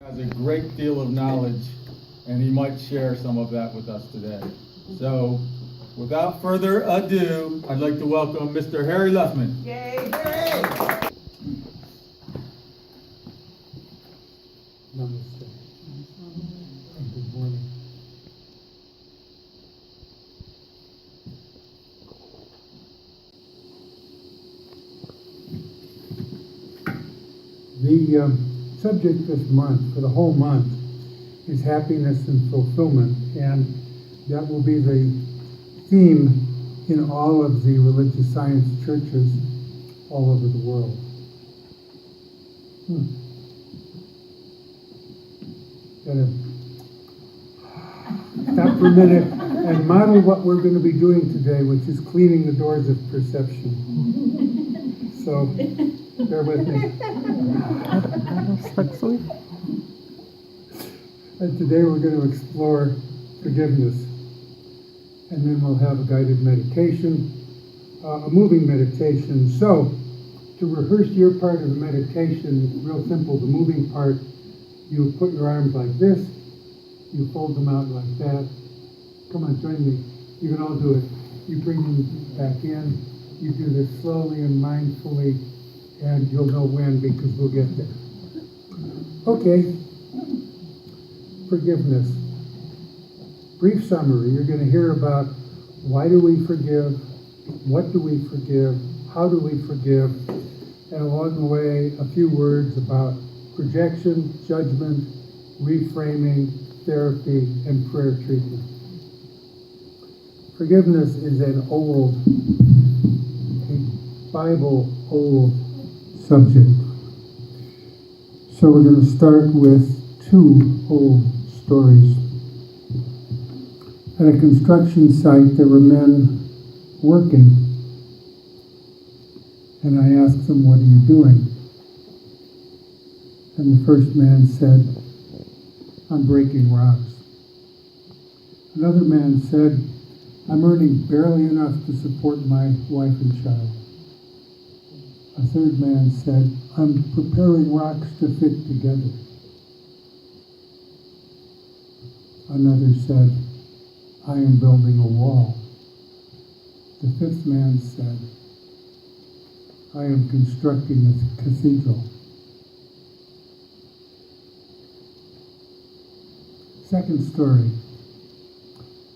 Has a great deal of knowledge, and he might share some of that with us today. So, without further ado, I'd like to welcome Mr. Harry Luffman. Yay, Harry! Namaste. Good morning. The subject this month, for the whole month, is happiness and fulfillment, and that will be the theme in all of the religious science churches all over the world. Gotta stop for a minute and model what we're going to be doing today, which is cleaning the doors of perception. So, bear with me. And today we're going to explore forgiveness. And then we'll have a guided meditation, a moving meditation. So, to rehearse your part of the meditation, it's real simple. The moving part, you put your arms like this, you fold them out like that. Come on, join me. You can all do it. You bring them back in. You do this slowly and mindfully, and you'll know when because we'll get there. Okay. Forgiveness. Brief summary. You're going to hear about why do we forgive, what do we forgive, how do we forgive, and along the way, a few words about projection, judgment, reframing, therapy, and prayer treatment. Forgiveness is an old, a Bible old subject. So we're going to start with two old stories. At a construction site, there were men working, and I asked them, "What are you doing?" And the first man said, "I'm breaking rocks." Another man said, "I'm earning barely enough to support my wife and child." A third man said, "I'm preparing rocks to fit together." Another said, "I am building a wall." The fifth man said, "I am constructing a cathedral." Second story.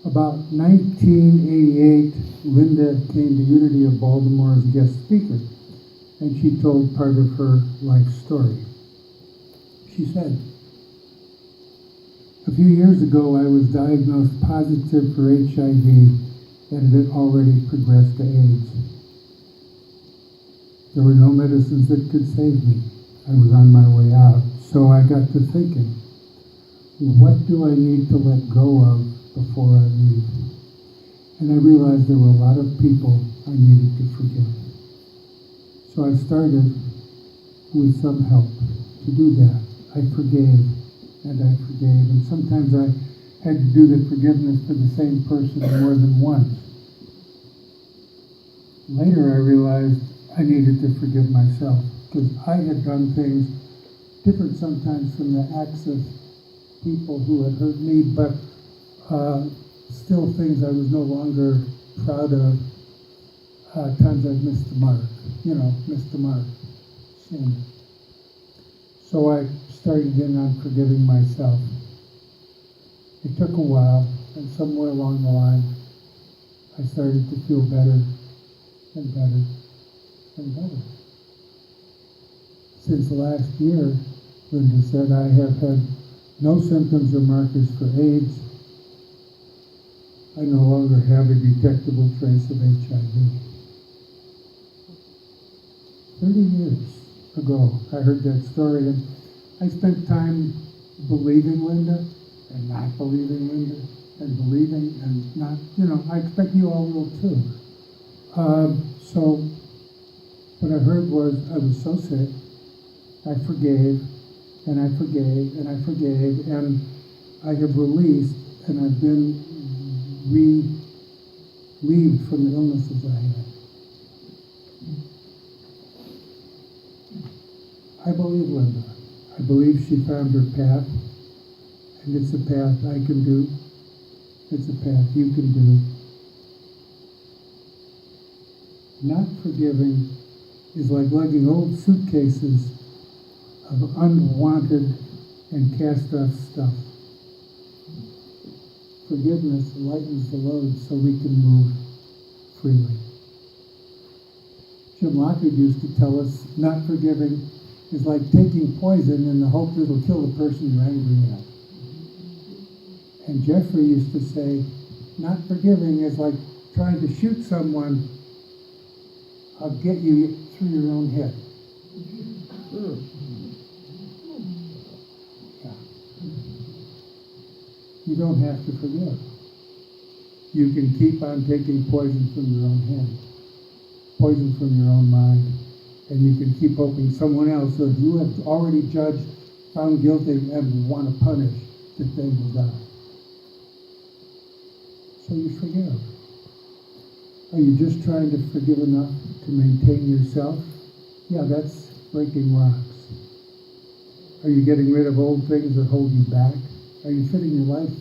About 1988, Linda came to Unity of Baltimore as a guest speaker, and she told part of her life story. She said, "A few years ago, I was diagnosed positive for HIV, and it had already progressed to AIDS. There were no medicines that could save me. I was on my way out, so I got to thinking, what do I need to let go of before I leave? And I realized there were a lot of people I needed to forgive. So I started with some help to do that. I forgave, and sometimes I had to do the forgiveness for the same person more than once. Later I realized I needed to forgive myself, because I had done things different sometimes from the acts of people who had hurt me, but still things I was no longer proud of. Times I've missed the mark, missed the mark, sin. So I started in on forgiving myself. It took a while, and somewhere along the line, I started to feel better and better and better. Since last year, Linda said, I have had no symptoms or markers for AIDS. I no longer have a detectable trace of HIV. 30 years ago, I heard that story, and I spent time believing Linda and not believing Linda and believing and not, I expect you all will too. So what I heard was I was so sick, I forgave, and I forgave, and I forgave, and I have released, and I've been relieved from the illnesses I had. I believe Linda. I believe she found her path, and it's a path I can do. It's a path you can do. Not forgiving is like lugging old suitcases of unwanted and cast-off stuff. Forgiveness lightens the load so we can move freely. Jim Lockwood used to tell us not forgiving is like taking poison in the hope that it'll kill the person you're angry at. And Jeffrey used to say, not forgiving is like trying to shoot someone. I'll get you through your own head. Yeah. You don't have to forgive. You can keep on taking poison from your own hand, poison from your own mind, and you can keep hoping someone else that you have already judged, found guilty, and want to punish, that they will die. So you forgive. Are you just trying to forgive enough to maintain yourself? Yeah, that's breaking rocks. Are you getting rid of old things that hold you back? Are you fitting your life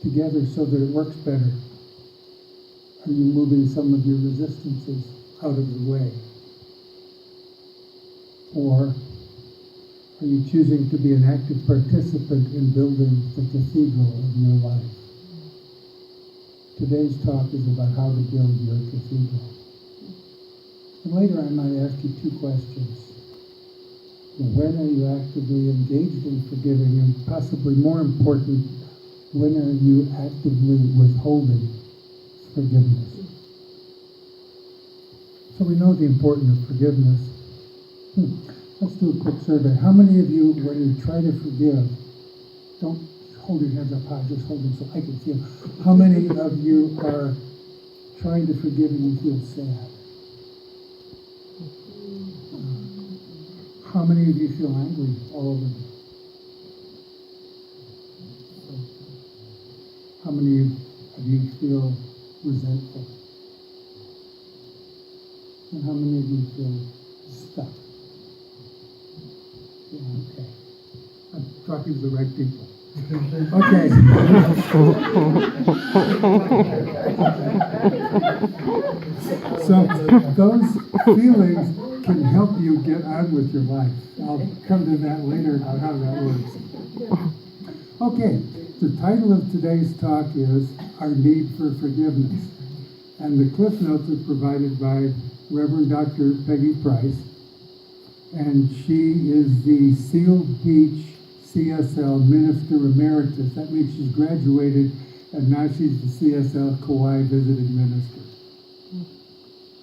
together so that it works better? Are you moving some of your resistances out of the way? Or are you choosing to be an active participant in building the cathedral of your life? Today's talk is about how to build your cathedral. And later I might ask you two questions. When are you actively engaged in forgiving? And possibly more important, when are you actively withholding forgiveness? So we know the importance of forgiveness. Let's do a quick survey. How many of you, when you try to forgive, don't hold your hands up high, just hold them so I can feel. How many of you are trying to forgive and you feel sad? How many of you feel angry all over you? How many of you feel resentful? And how many of you feel stuck? Yeah, okay. I'm talking to the right people. Okay. So those feelings can help you get on with your life. I'll come to that later about how that works. Okay, the title of today's talk is Our Need for Forgiveness. And the cliff notes are provided by Reverend Dr. Peggy Price. And she is the Seal Beach CSL Minister Emeritus. That means she's graduated and now she's the CSL Kauai Visiting Minister.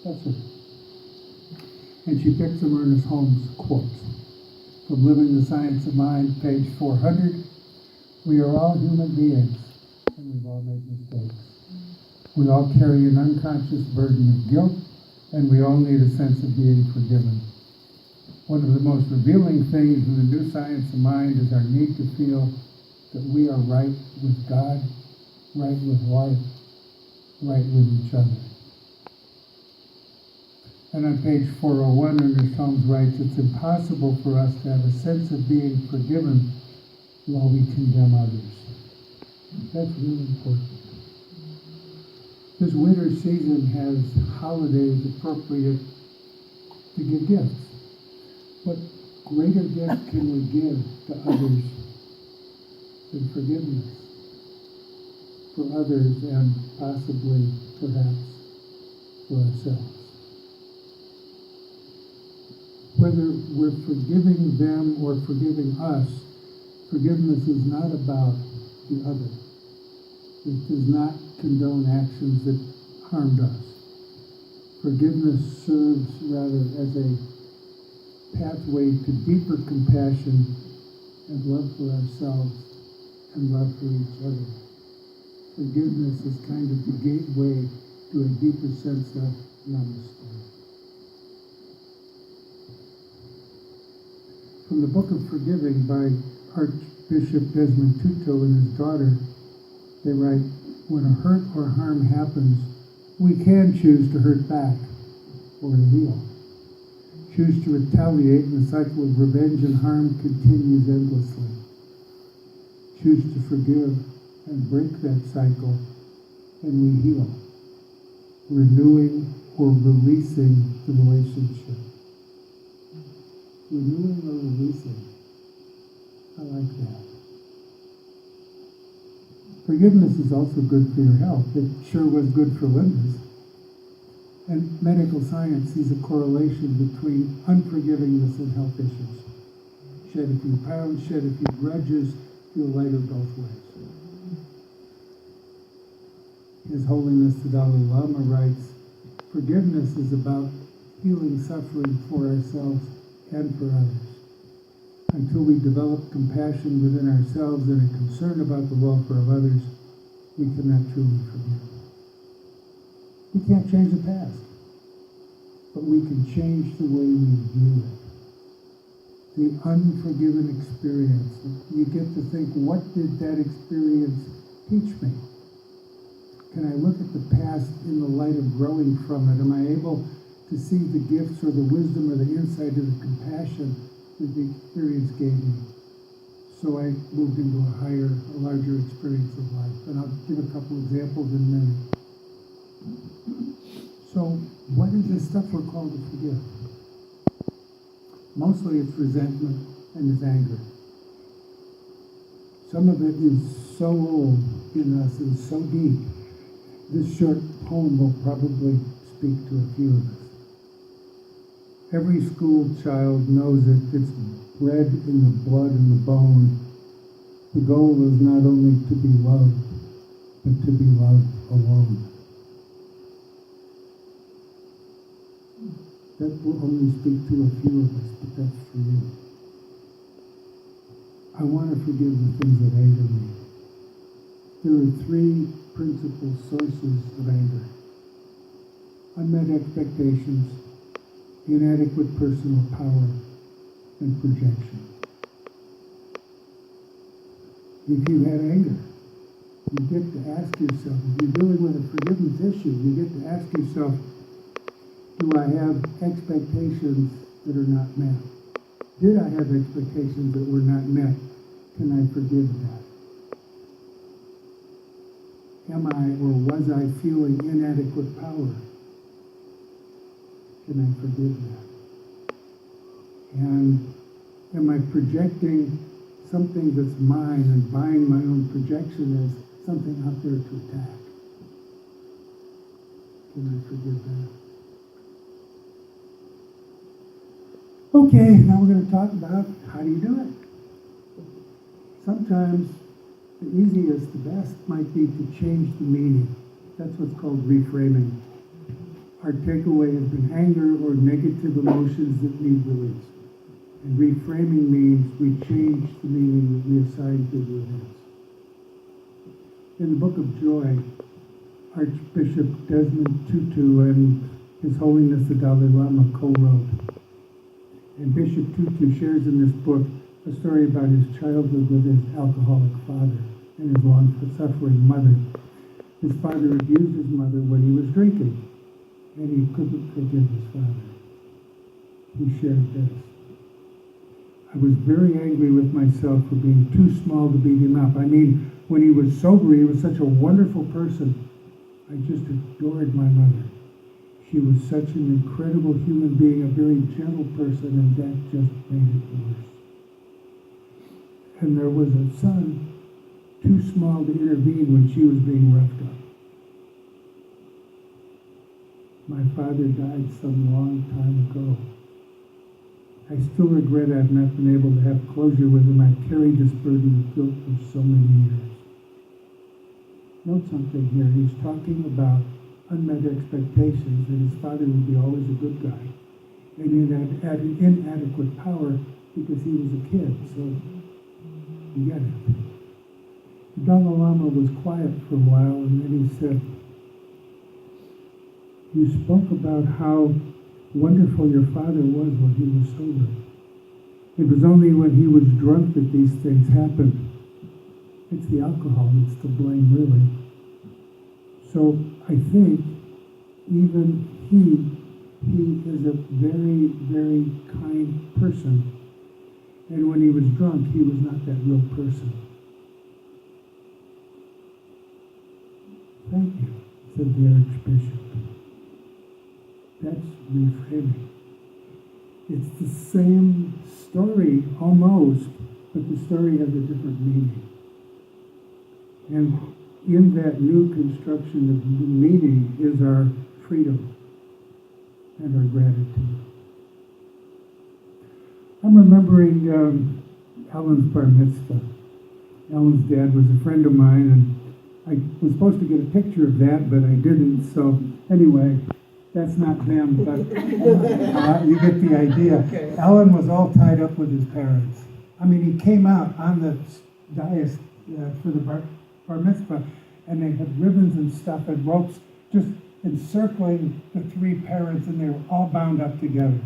That's her. And she picked some Ernest Holmes quotes from Living the Science of Mind, page 400. We are all human beings, and we've all made mistakes. We all carry an unconscious burden of guilt, and we all need a sense of being forgiven. One of the most revealing things in the new science of mind is our need to feel that we are right with God, right with life, right with each other. And on page 401, Ernest Holmes writes, it's impossible for us to have a sense of being forgiven while we condemn others. That's really important. This winter season has holidays appropriate to give gifts. What greater gift can we give to others than forgiveness for others and possibly, perhaps, for ourselves? Whether we're forgiving them or forgiving us, forgiveness is not about the other. It does not condone actions that harmed us. Forgiveness serves rather as a pathway to deeper compassion and love for ourselves and love for each other. Forgiveness is kind of the gateway to a deeper sense of namaste. From the Book of Forgiving by Archbishop Desmond Tutu and his daughter, they write, when a hurt or harm happens, we can choose to hurt back or to heal. choose to retaliate, and the cycle of revenge and harm continues endlessly. Choose to forgive and break that cycle, and we heal, renewing or releasing the relationship. Renewing or releasing. I like that. Forgiveness is also good for your health. It sure was good for Linda's. And medical science sees a correlation between unforgivingness and health issues. Shed a few pounds, shed a few grudges, feel lighter both ways. His Holiness the Dalai Lama writes, forgiveness is about healing suffering for ourselves and for others. Until we develop compassion within ourselves and a concern about the welfare of others, we cannot truly forgive. We can't change the past, but we can change the way we view it. The unforgiven experience. You get to think, what did that experience teach me? Can I look at the past in the light of growing from it? Am I able to see the gifts or the wisdom or the insight or the compassion that the experience gave me? So I moved into a larger experience of life. And I'll give a couple examples in a minute. So what is this stuff we're called to forgive? Mostly it's resentment and it's anger. Some of it is so old in us and so deep. This short poem will probably speak to a few of us. Every school child knows it. It's bred in the blood and the bone. The goal is not only to be loved, but to be loved alone. That will only speak to a few of us, but that's for you. I want to forgive the things that anger me. There are three principal sources of anger: unmet expectations, inadequate personal power, and projection. If you had anger, you get to ask yourself, if you're dealing with a forgiveness issue, you get to ask yourself, do I have expectations that are not met? Did I have expectations that were not met? Can I forgive that? Am I or was I feeling inadequate power? Can I forgive that? And am I projecting something that's mine and buying my own projection as something out there to attack? Can I forgive that? Okay, now we're going to talk about how do you do it. Sometimes the easiest, the best might be to change the meaning. That's what's called reframing. Our takeaway has been anger or negative emotions that need release. And reframing means we change the meaning that we assign to the events. In the Book of Joy, Archbishop Desmond Tutu and His Holiness the Dalai Lama co-wrote. And Bishop Tutu shares in this book a story about his childhood with his alcoholic father and his long-suffering mother. His father abused his mother when he was drinking, and he couldn't forgive his father. He shared this. I was very angry with myself for being too small to beat him up. I mean, when he was sober, he was such a wonderful person. I just adored my mother. She was such an incredible human being, a very gentle person, and that just made it worse. And there was a son too small to intervene when she was being roughed up. My father died some long time ago. I still regret I've not been able to have closure with him. I've carried this burden of guilt for so many years. Note something here. He's talking about unmet expectations that his father would be always a good guy, and he had inadequate power because he was a kid, so you get it. The Dalai Lama was quiet for a while, and then he said, you spoke about how wonderful your father was when he was sober. It was only when he was drunk that these things happened. It's the alcohol that's to blame, really. So I think even he he is a very, very kind person. And when he was drunk, he was not that real person. Thank you, said the Archbishop. That's reframing. It's the same story, almost, but the story has a different meaning. And in that new construction of meaning is our freedom and our gratitude. I'm remembering Ellen's bar mitzvah. Ellen's dad was a friend of mine, and I was supposed to get a picture of that, but I didn't. So anyway, that's not them, but you get the idea. Okay. Ellen was all tied up with his parents. I mean, he came out on the dais for the bar mitzvah, and they had ribbons and stuff and ropes just encircling the three parents, and they were all bound up together.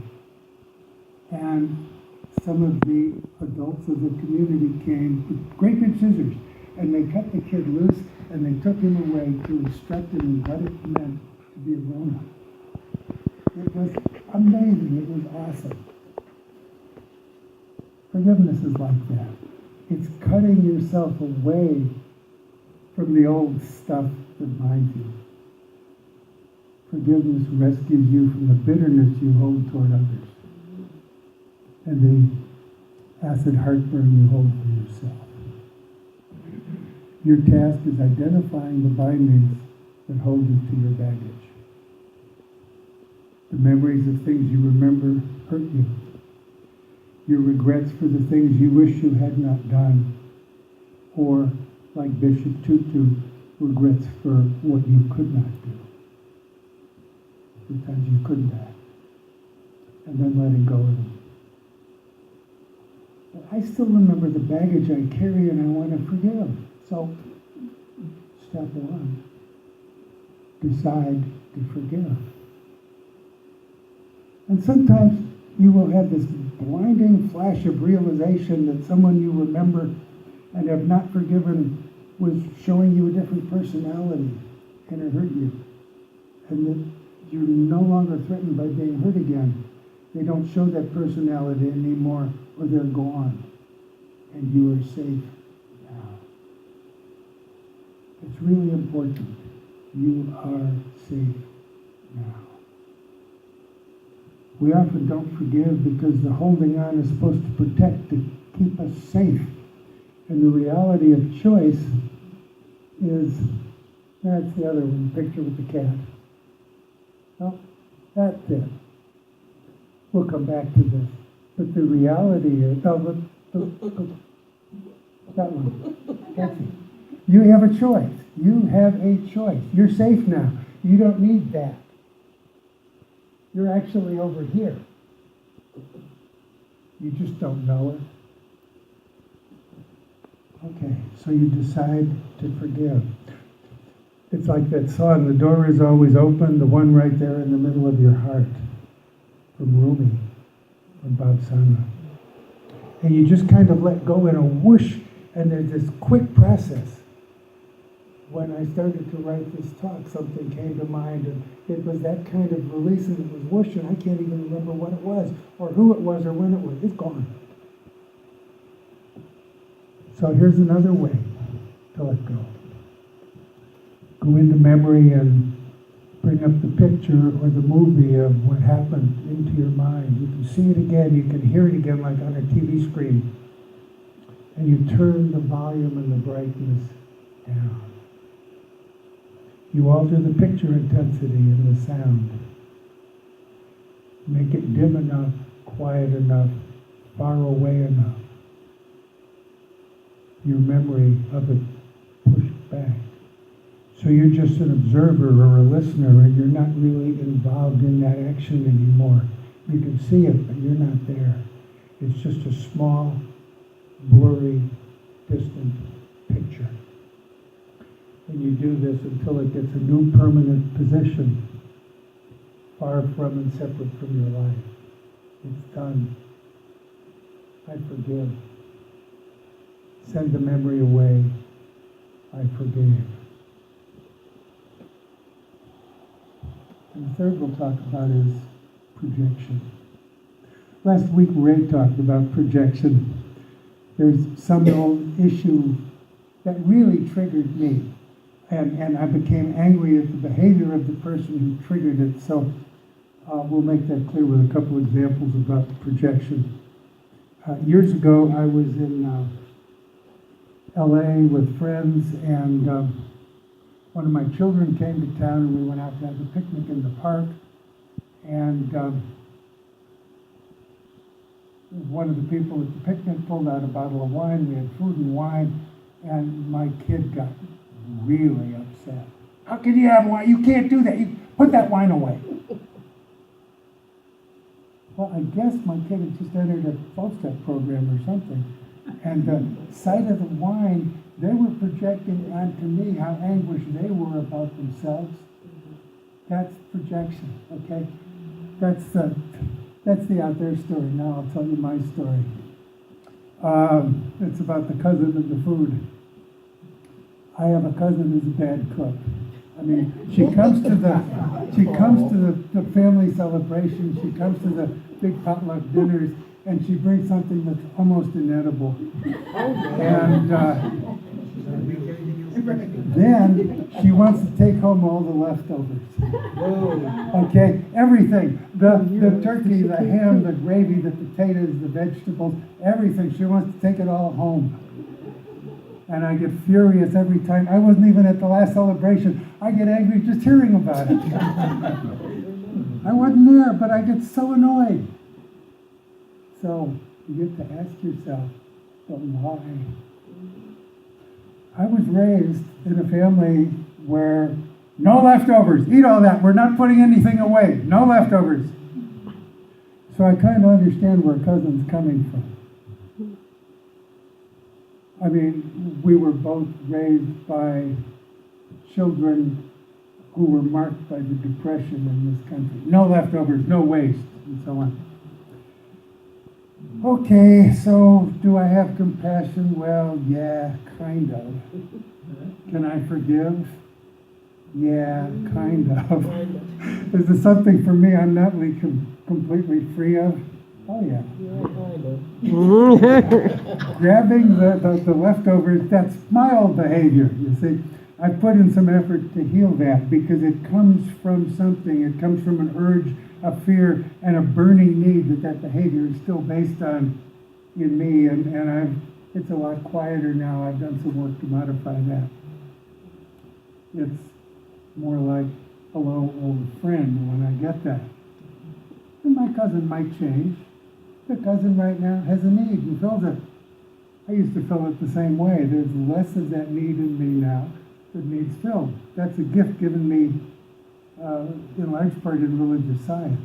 And some of the adults of the community came with great big scissors, and they cut the kid loose, and they took him away to instruct him in what it meant to be a grown-up. It was amazing. It was awesome. Forgiveness is like that. It's cutting yourself away from the old stuff that binds you. Forgiveness rescues you from the bitterness you hold toward others and the acid heartburn you hold for yourself. Your task is identifying the bindings that hold you to your baggage. The memories of things you remember hurt you. Your regrets for the things you wish you had not done. Or, like Bishop Tutu, regrets for what you could not do. The times you couldn't act. And then letting go of them. But I still remember the baggage I carry, and I want to forgive. So, step one, decide to forgive. And sometimes you will have this blinding flash of realization that someone you remember and have not forgiven was showing you a different personality, and it hurt you. And that you're no longer threatened by being hurt again. They don't show that personality anymore, or they're gone. And you are safe now. It's really important. You are safe now. We often don't forgive because the holding on is supposed to protect, to keep us safe. And the reality of choice is, that's the other one, the picture with the cat. Well, that's it. We'll come back to this. But the reality is, that one. That's it. You have a choice. You have a choice. You're safe now. You don't need that. You're actually over here. You just don't know it. Okay, so you decide to forgive. It's like that song, "The door is always open," the one right there in the middle of your heart, from Rumi, from Bob Sana. And you just kind of let go in a whoosh, and there's this quick process. When I started to write this talk, something came to mind, and it was that kind of release, and it was whoosh, and I can't even remember what it was, or who it was, or when it was. It's gone. So here's another way to let go. Go into memory and bring up the picture or the movie of what happened into your mind. You can see it again, you can hear it again like on a TV screen. And you turn the volume and the brightness down. You alter the picture intensity and the sound. Make it dim enough, quiet enough, far away enough. Your memory of it pushed back. So you're just an observer or a listener, and you're not really involved in that action anymore. You can see it, but you're not there. It's just a small, blurry, distant picture. And you do this until it gets a new permanent position, far from and separate from your life. It's done. I forgive. Send the memory away. I forgave. And the third we'll talk about is projection. Last week, Ray talked about projection. There's some old issue that really triggered me, and I became angry at the behavior of the person who triggered it. So we'll make that clear with a couple examples about projection. Years ago, I was in LA with friends, and one of my children came to town, and we went out to have a picnic in the park. And one of the people at the picnic pulled out a bottle of wine. We had food and wine, and my kid got really upset. How can you have wine? You can't do that. You put that wine away. Well, I guess my kid had just entered a 12-step program or something. And the sight of the wine, they were projecting onto me how anguished they were about themselves. That's projection, okay? That's the out there story. Now I'll tell you my story. It's about the cousin and the food. I have a cousin who's a bad cook. I mean, she comes to the family celebration. She comes to the big potluck dinners, and she brings something that's almost inedible. And then she wants to take home all the leftovers. Okay, everything. The turkey, the ham, the gravy, the potatoes, the vegetables, everything. She wants to take it all home. And I get furious every time. I wasn't even at the last celebration. I get angry just hearing about it. I wasn't there, but I get so annoyed. So you get to ask yourself, but why? I was raised in a family where no leftovers. Eat all that. We're not putting anything away. No leftovers. So I kind of understand where cousin's coming from. I mean, we were both raised by children who were marked by the Depression in this country. No leftovers, no waste, and so on. Okay, so do I have compassion? Well, yeah, kind of. Can I forgive? Yeah, kind of. Is there something for me I'm not completely free of? Oh, yeah. Grabbing the leftovers, that's my old behavior, you see. I put in some effort to heal that because it comes from something. It comes from an urge, a fear, and a burning need that behavior is still based on in me. And it's a lot quieter now. I've done some work to modify that. It's more like, hello, old friend, when I get that. And my cousin might change. The cousin right now has a need and fills it. I used to fill it the same way. There's less of that need in me now that needs filled. That's a gift given me in large part in religious science.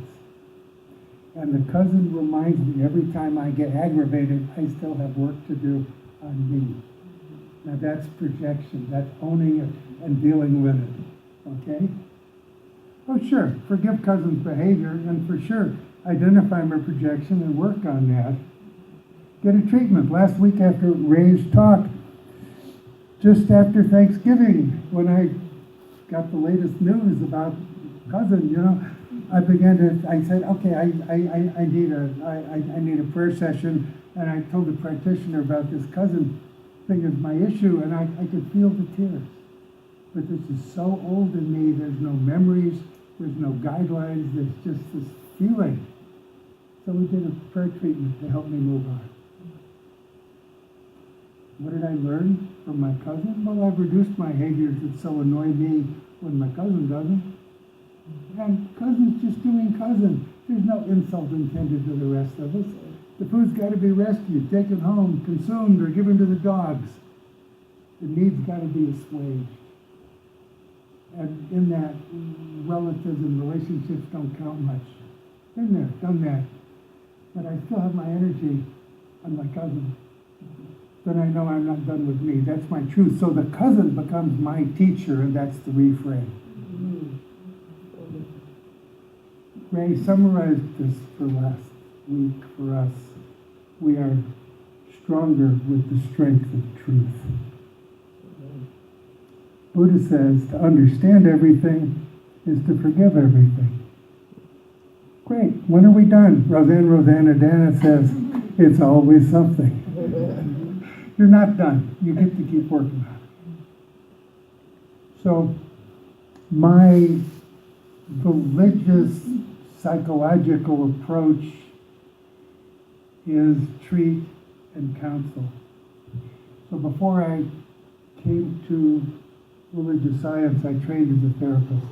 And the cousin reminds me every time I get aggravated, I still have work to do on me. Now that's projection. That's owning it and dealing with it. Okay? Oh, sure. Forgive cousin's behavior, and for sure, identify my projection and work on that. Get a treatment. Last week after Ray's talk, just after Thanksgiving, when I got the latest news about cousin, I said, okay, I need a prayer session, and I told the practitioner about this cousin thing is my issue, and I could feel the tears. But this is so old in me, there's no memories, there's no guidelines, there's just this feeling. So we did a prayer treatment to help me move on. What did I learn from my cousin? Well, I've reduced my behaviors that so annoy me when my cousin doesn't. And cousin's just doing cousin. There's no insult intended to the rest of us. The food's got to be rescued, taken home, consumed, or given to the dogs. The need's got to be assuaged. And in that, relatives and relationships don't count much. Been there, done that. But I still have my energy on my cousin. Then I know I'm not done with me. That's my truth. So the cousin becomes my teacher, and that's the reframe. Ray summarized this for last week for us. We are stronger with the strength of truth. Buddha says to understand everything is to forgive everything. Of Great, when are we done? Rosanna Dana says, it's always something. You're not done. You get to keep working on it. So, my religious, psychological approach is treat and counsel. So before I came to religious science, I trained as a therapist.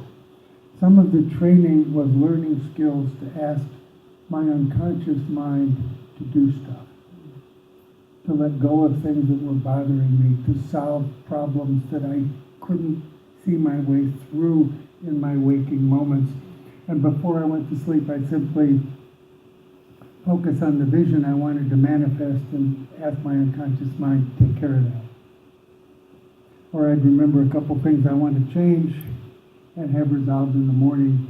Some of the training was learning skills to ask my unconscious mind to do stuff, to let go of things that were bothering me, to solve problems that I couldn't see my way through in my waking moments. And before I went to sleep, I simply focus on the vision I wanted to manifest and ask my unconscious mind to take care of that. Or I'd remember a couple things I want to change and have resolved in the morning,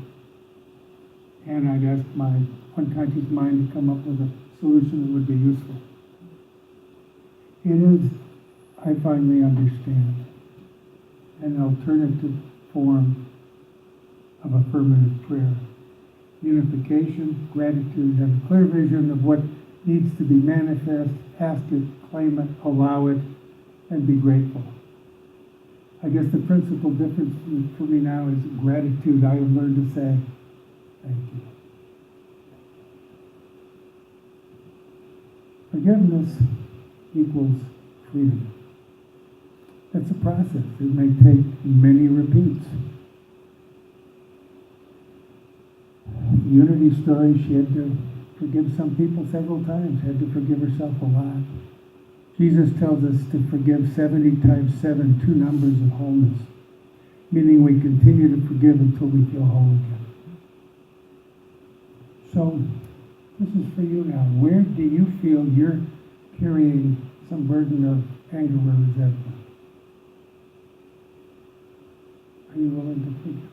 and I'd ask my unconscious mind to come up with a solution that would be useful. It is, I finally understand, an alternative form of affirmative prayer. Unification, gratitude, have a clear vision of what needs to be manifest, ask it, claim it, allow it, and be grateful. I guess the principal difference for me now is gratitude. I have learned to say, thank you. Forgiveness equals freedom. It's a process. It may take many repeats. The Unity story, she had to forgive some people several times, had to forgive herself a lot. Jesus tells us to forgive 70 times 7, 2 numbers of wholeness, meaning we continue to forgive until we feel whole again. So, this is for you now. Where do you feel you're carrying some burden of anger or resentment? Are you willing to forgive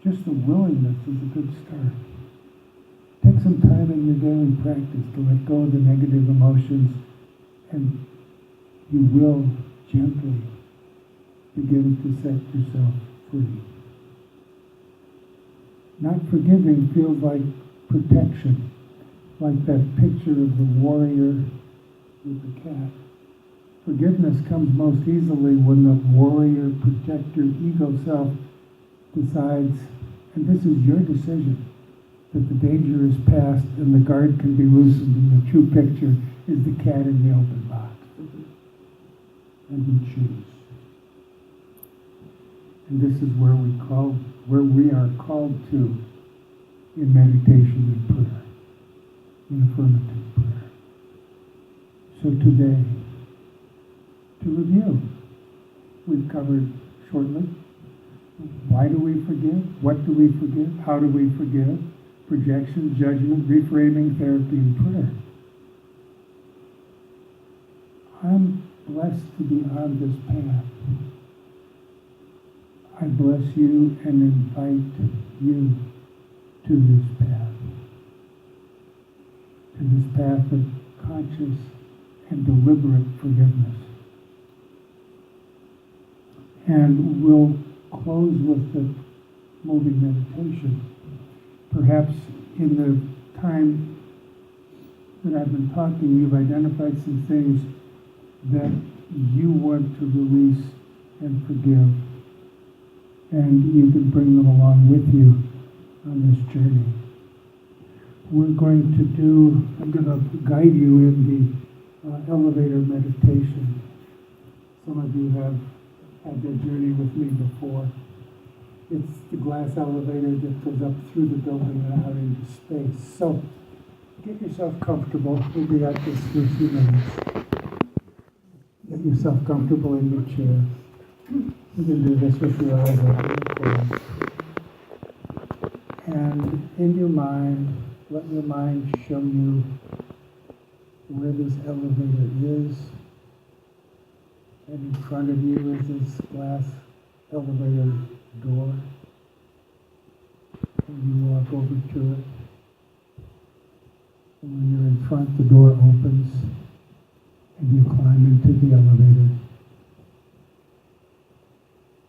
it? Just the willingness is a good start. Take some time in your daily practice to let go of the negative emotions, and you will gently begin to set yourself free. Not forgiving feels like protection, like that picture of the warrior with the cat. Forgiveness comes most easily when the warrior, protector, ego self decides, and this is your decision, that the danger is past and the guard can be loosened, and the true picture is the cat in the open box. And you choose. And this is where we are called to in meditation and prayer, in affirmative prayer. So today, to review, we've covered shortly, why do we forgive? What do we forgive? How do we forgive? Projection, judgment, reframing, therapy, and prayer. I'm blessed to be on this path. I bless you and invite you to this path of conscious and deliberate forgiveness. And we'll close with the moving meditation. Perhaps in the time that I've been talking, you've identified some things that you want to release and forgive. And you can bring them along with you on this journey. I'm going to guide you in the elevator meditation. Some of you have had that journey with me before. It's the glass elevator that goes up through the building and out into space. So get yourself comfortable. We'll be at this for a few minutes. Get yourself comfortable in your chair. You can do this with your eyes open and closed. And in your mind, let your mind show you where this elevator is. And in front of you is this glass elevator door. And you walk over to it. And when you're in front, the door opens and you climb into the elevator.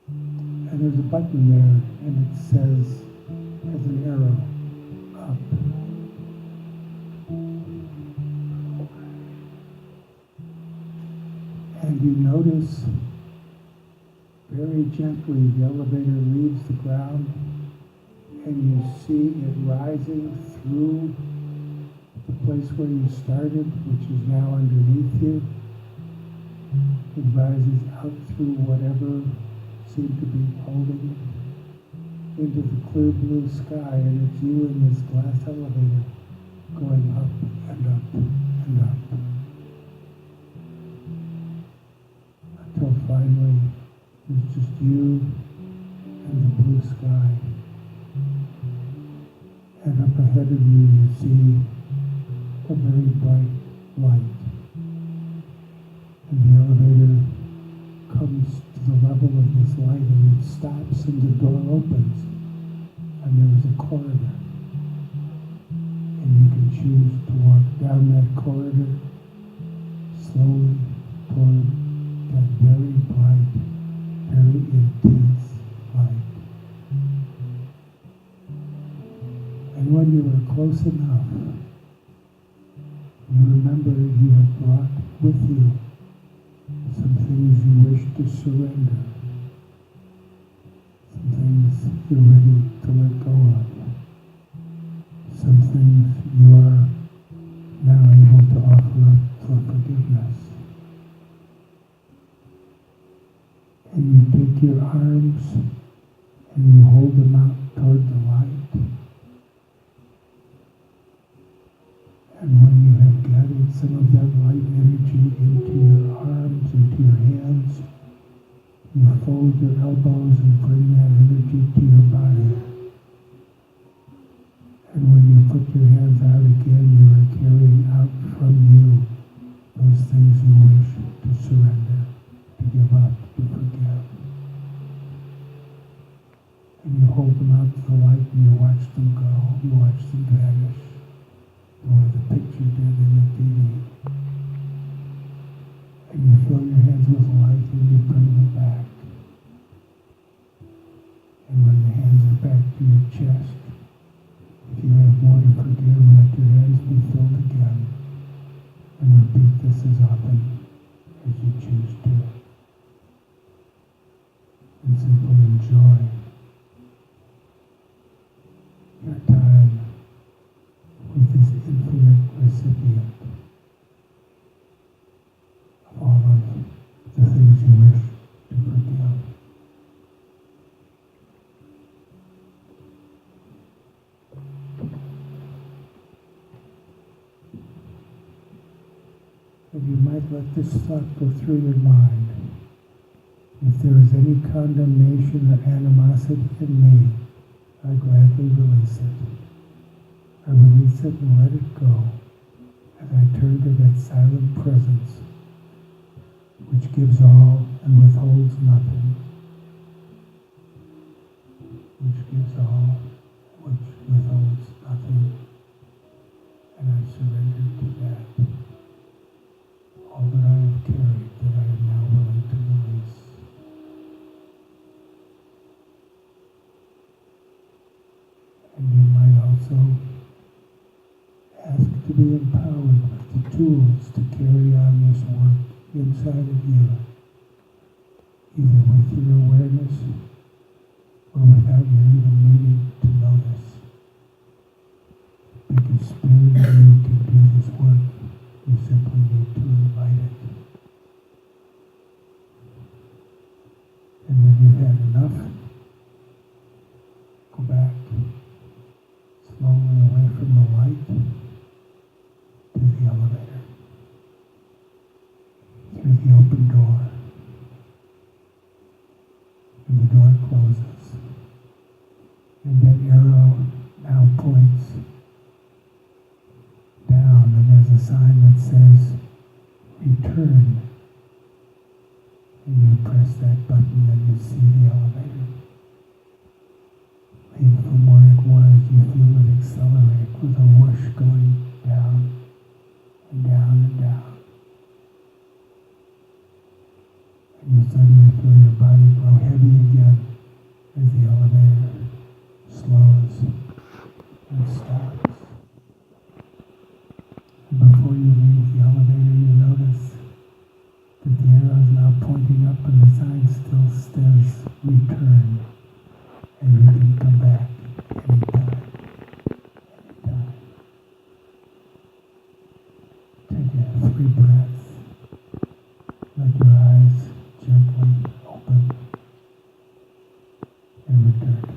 And there's a button there and it says And you notice very gently the elevator leaves the ground, and you see it rising through the place where you started, which is now underneath you. It rises out through whatever seemed to be holding it into the clear blue sky, and it's you in this glass elevator going up and up and up until finally there's just you and the blue sky. And up ahead of you, you see a very bright light. And the elevator comes to the level of this light, and it stops, and the door opens, and there is a corridor. And you can choose to walk down that corridor slowly toward that very bright, very intense light. And when you are close enough, you remember you have brought with you some things you wish to surrender, some things you're ready to let go of, some things you are now able to offer up for forgiveness. And you take your arms and you hold them out toward the light. And when you have gathered some of that light energy into your arms, into your hands, you fold your elbows and bring that energy to your body. And when you put your hands out again, you are carrying out from you those things you wish to surrender, to give up, to forgive. And you hold them out to the light and you watch them go, you watch them vanish. The way the picture did in the TV. And you fill your hands with light and you bring them back. And when the hands are back to your chest, if you have more to forgive, let your hands be filled again. And repeat this as often as you choose to. And simply enjoy your time with this infinite recipient of all of the things you wish to forgive. And you might let this thought go through your mind. If there is any condemnation or animosity in me, I gladly release it. I release it and let it go as I turn to that silent presence which gives all and withholds nothing, which gives all, which withholds nothing, and I surrender to that. All that I have carried that I am now willing to release. And you might also ask to be empowered with the tools to carry on this work inside of you, either with your awareness or without you even needing to notice. Because Spirit in you can do this work, you simply need to invite it. And when you've had enough, go back slowly away from the light to the elevator, through the open door, and the door closes, and that arrow now points down, and there's a sign that says, return, and you press that button and you see the elevator. Leave from where it was, you feel it accelerate with a whoosh going down and down and down. And you suddenly feel your body grow heavy again as the elevator slows and stops. And before you leave the elevator, you notice that the air says return, and you can come back anytime. Anytime. Take 3 breaths. Let your eyes gently open and return.